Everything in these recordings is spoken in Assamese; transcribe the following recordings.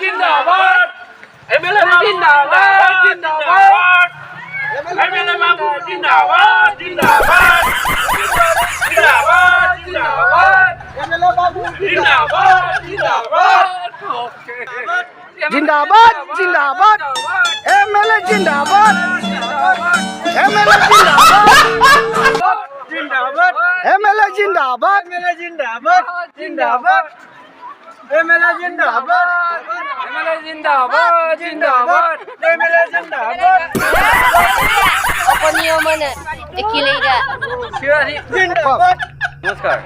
जिंदाबाद एमएलए जिंदाबाद जिंदाबाद एमएलए बाबू जिंदाबाद जिंदाबाद जिंदाबाद जिंदाबाद एमएलए बाबू जिंदाबाद जिंदाबाद जिंदाबाद जिंदाबाद एमएलए जिंदाबाद एमएलए जिंदाबाद एमएलए जिंदाबाद एमएलए जिंदाबाद जिंदाबाद एमएलए जिंदाबाद एमएलए जिंदाबाद जिंदाबाद एमएलए जिंदाबाद अपनियमने देखिलेगा जिंदाबाद नमस्कार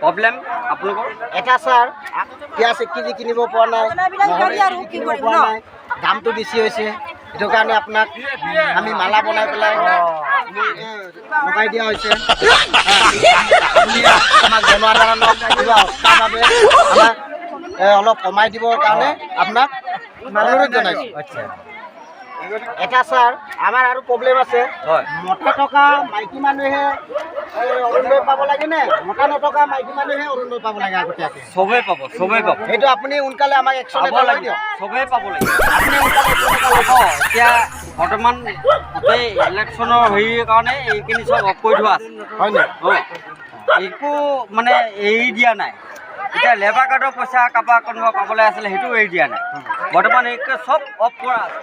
प्रॉब्लेम আপোনালোকৰ এটা স্যাৰ পিঁয়াজ 1 কেজি কিনিব পৰা নাই কিনিব পৰা নাই দামটো বেছি হৈছে এটো কাৰণে আপোনাক আমি মালা বনাই পেলাই লগাই দিয়া হৈছে আমাক জনসাধাৰণক কিবা অস্থাভাৱে আমাক অলপ কমাই দিবৰ কাৰণে আপোনাক অনুৰোধ জনাইছোঁ। আচ্ছা এটা স্যাৰ আমাৰ আৰু প্ৰবলেম আছে হয় মতা টকা মাইকী মানুহে অৰুণোদয় পাব লাগে নে মতা নটকা মাইকী মানুহে অৰুণোদয় পাব লাগে আগতীয়াকৈ সবেই পাব সেইটো আপুনি সোনকালে আমাক একশ্যন পাব এটা লাগে দিয়ক সবেই পাব লাগে আপুনি সোনকালে action এটা লওক। এতিয়া বৰ্তমান এই ইলেকশ্যনৰ হেৰিৰ কাৰণে এইখিনি চব অফ কৰি থোৱা আছে হয় নে একো মানে এৰি দিয়া নাই এতিয়া লেবাৰ কাৰ্ডৰ পইচা কাৰোবাৰ কোনোবা পাবলৈ আছিলে সেইটো এৰি দিয়া নাই বৰ্তমান এইকে চব অফ কৰা আছে